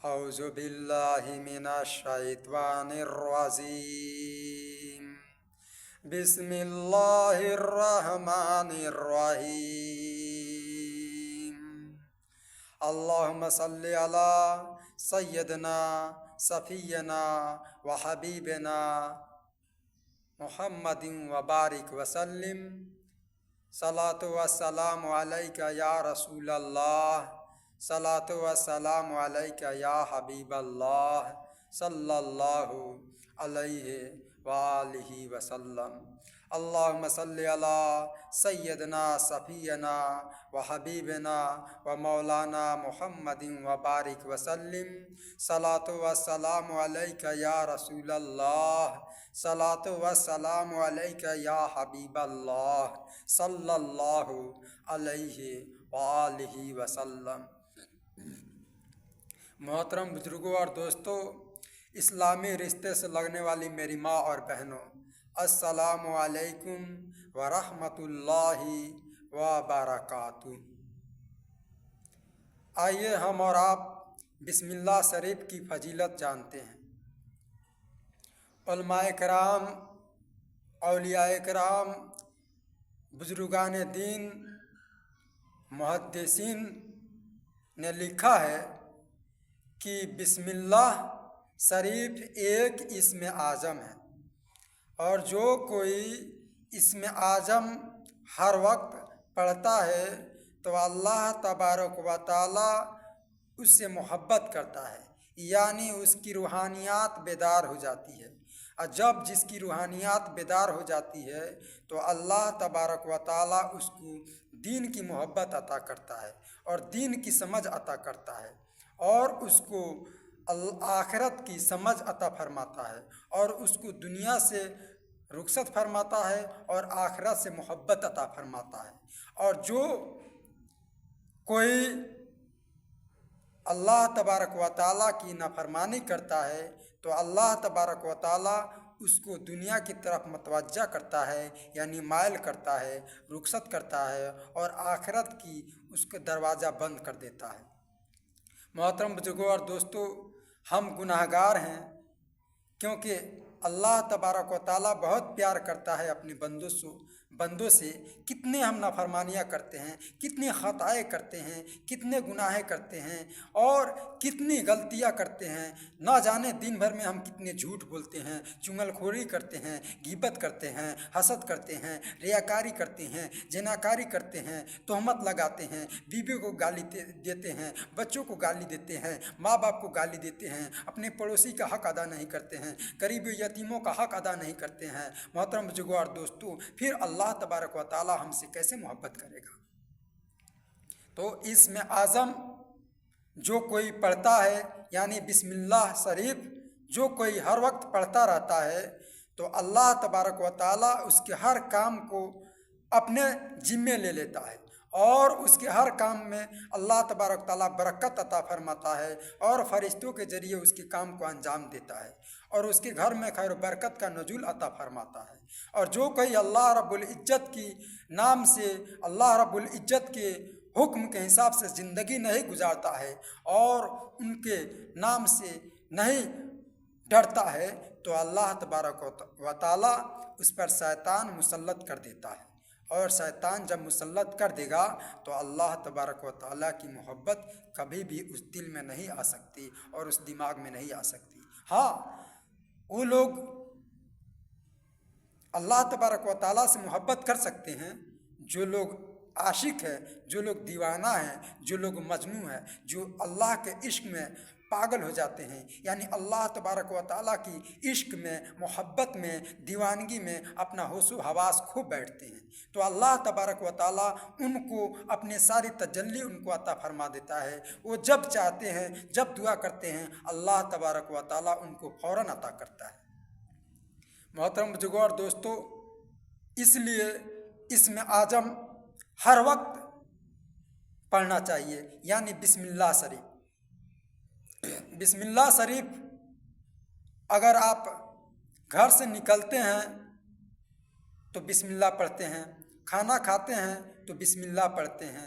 اعوذ باللہ من الشیطان الرجیم بسم اللہ الرحمن الرحیم اللہم صلی علی سیدنا صفینا و حبیبنا محمد وبارک وسلم صلاۃ و السلام علیکہ یا رسول اللہ صلاۃ و السلام علیکہ یا حبیب اللہ صلی اللہ علیہ وآلہ وسلم اللہم صلی علی سیدنا صفینا و حبیبنا و مولانا محمد وبارک وسلم صلاۃ و السلام علیکہ یا رسول اللہ صلاۃ و السلام علیکہ یا حبیب اللہ صلی اللہ علیہ وآلہ وسلم۔ محترم بزرگوں اور دوستوں، اسلامی رشتے سے لگنے والی میری ماں اور بہنوں، السلام علیکم ورحمۃ اللہ وبرکاتہ۔ آئیے ہم اور آپ بسم اللہ شریف کی فضیلت جانتے ہیں۔ علماء کرام، اولیاء کرام، بزرگان دین، محدثین نے لکھا ہے کہ بسم اللہ شریف ایک اسم اعظم ہے، اور جو کوئی اسم اعظم ہر وقت پڑھتا ہے تو اللہ تبارک و تعالی اس سے محبت کرتا ہے، یعنی اس کی روحانیات بیدار ہو جاتی ہے، اور جب جس کی روحانیات بیدار ہو جاتی ہے تو اللہ تبارک و تعالی اس کو دین کی محبت عطا کرتا ہے اور دین کی سمجھ عطا کرتا ہے، اور اس کو آخرت کی سمجھ عطا فرماتا ہے، اور اس کو دنیا سے رخصت فرماتا ہے اور آخرت سے محبت عطا فرماتا ہے۔ اور جو کوئی اللہ تبارک و تعالیٰ کی نافرمانی کرتا ہے تو اللہ تبارک و تعالیٰ اس کو دنیا کی طرف متوجہ کرتا ہے، یعنی مائل کرتا ہے، رخصت کرتا ہے، اور آخرت کی اس کا دروازہ بند کر دیتا ہے۔ محترم بزرگوں اور دوستوں، ہم گناہ گار ہیں، کیونکہ اللہ تبارک و تعالیٰ بہت پیار کرتا ہے اپنے بندوں سے۔ کتنے ہم نافرمانیاں کرتے ہیں، کتنی خطائیں کرتے ہیں، کتنے گناہ کرتے ہیں، اور کتنی غلطیاں کرتے ہیں، نہ جانے دن بھر میں ہم کتنے جھوٹ بولتے ہیں، چغل خوری کرتے ہیں، غیبت کرتے ہیں، حسد کرتے ہیں، ریاکاری کرتے ہیں، زناکاری کرتے ہیں، تہمت لگاتے ہیں، بیوی کو گالی دیتے ہیں، بچوں کو گالی دیتے ہیں، ماں باپ کو گالی دیتے ہیں، اپنے پڑوسی کا حق ادا نہیں کرتے ہیں، غریب یتیموں کا حق ادا نہیں کرتے ہیں۔ محترم بزرگوں اور دوستوں، پھر اللہ تبارک و تعالی ہم سے کیسے محبت کرے گا؟ تو اسم اعظم جو کوئی پڑھتا ہے، یعنی بسم اللہ شریف جو کوئی ہر وقت پڑھتا رہتا ہے تو اللہ تبارک و تعالی اس کے ہر کام کو اپنے ذمے لے لیتا ہے، اور اس کے ہر کام میں اللہ تبارک تعالیٰ برکت عطا فرماتا ہے، اور فرشتوں کے ذریعے اس کے کام کو انجام دیتا ہے، اور اس کے گھر میں خیر و برکت کا نزول عطا فرماتا ہے۔ اور جو کوئی اللہ رب العزت کی نام سے، اللہ رب العزت کے حکم کے حساب سے زندگی نہیں گزارتا ہے اور ان کے نام سے نہیں ڈرتا ہے تو اللہ تبارک و تعالیٰ اس پر شیطان مسلط کر دیتا ہے، اور شیطان جب مسلط کر دے گا تو اللہ تبارک و تعالیٰ کی محبت کبھی بھی اس دل میں نہیں آ سکتی اور اس دماغ میں نہیں آ سکتی۔ ہاں، وہ لوگ اللہ تبارک و تعالیٰ سے محبت کر سکتے ہیں جو لوگ عاشق ہے، جو لوگ دیوانہ ہیں، جو لوگ مجنون ہیں، جو اللہ کے عشق میں پاگل ہو جاتے ہیں، یعنی اللہ تبارک و تعالیٰ کی عشق میں، محبت میں، دیوانگی میں اپنا ہوش و حواس کھو بیٹھتے ہیں، تو اللہ تبارک و تعالیٰ ان کو اپنے ساری تجلی ان کو عطا فرما دیتا ہے۔ وہ جب چاہتے ہیں، جب دعا کرتے ہیں، اللہ تبارک و تعالیٰ ان کو فوراً عطا کرتا ہے۔ محترم بزرگوں اور دوستوں، اس لیے اسم اعظم ہر وقت پڑھنا چاہیے، یعنی بسم اللہ شریف۔ بسم اللہ شریف اگر آپ گھر سے نکلتے ہیں تو بسم اللہ پڑھتے ہیں، کھانا کھاتے ہیں تو بسم اللہ پڑھتے ہیں،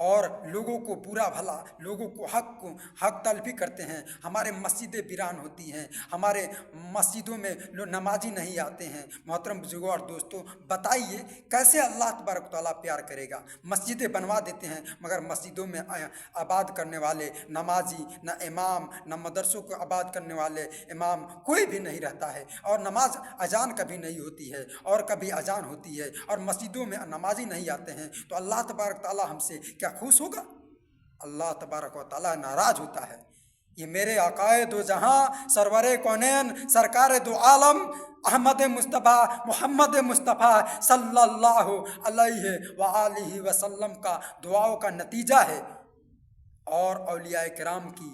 اور لوگوں کو برا بھلا، لوگوں کو حق تلفی کرتے ہیں، ہمارے مسجدیں ویران ہوتی ہیں، ہمارے مسجدوں میں لوگ نمازی نہیں آتے ہیں۔ محترم بزرگوں اور دوستوں، بتائیے کیسے اللہ تبارک و تعالیٰ پیار کرے گا؟ مسجدیں بنوا دیتے ہیں مگر مسجدوں میں آباد کرنے والے نمازی، نہ امام، نہ مدرسوں کو آباد کرنے والے امام کوئی بھی نہیں رہتا ہے، اور نماز اذان کبھی نہیں ہوتی ہے اور کبھی اذان ہوتی ہے، اور مسجدوں میں نمازی نہیں آتے ہیں، تو اللہ تبارک و تعالیٰ ہم سے کیا خوش ہوگا؟ اللہ تبارک و تعالیٰ ناراض ہوتا ہے۔ یہ میرے آقائے دو جہاں، سرور کونین، سرکار دو عالم، احمد مصطفیٰ محمد مصطفیٰ صلی اللہ علیہ وآلہ وسلم کا دعاؤں کا نتیجہ ہے، اور اولیاء کرام کی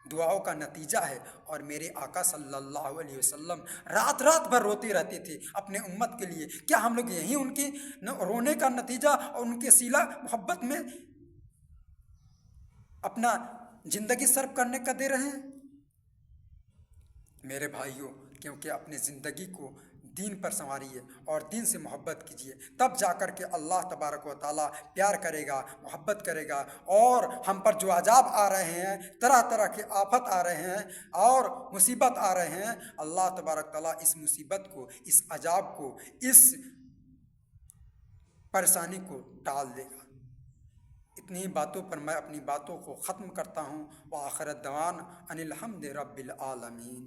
دعاؤں کا نتیجہ ہے۔ اور میرے آقا صلی اللہ علیہ وسلم رات رات بھر روتے رہتے تھے اپنے امت کے لیے۔ کیا ہم لوگ یہی ان کے رونے کا نتیجہ اور ان کے صلہ محبت میں اپنا زندگی صرف کرنے کا دے رہے ہیں؟ میرے بھائیوں، کیونکہ اپنی زندگی کو دین پر سنواریے اور دین سے محبت کیجیے، تب جا کر کے اللہ تبارک و تعالیٰ پیار کرے گا، محبت کرے گا، اور ہم پر جو عذاب آ رہے ہیں، طرح طرح کے آفت آ رہے ہیں اور مصیبت آ رہے ہیں، اللہ تبارک تعالیٰ اس مصیبت کو، اس عذاب کو، اس پریشانی کو ٹال دے گا۔ اتنی ہی باتوں پر میں اپنی باتوں کو ختم کرتا ہوں۔ وآخر الدعوانا ان الحمد رب العالمین۔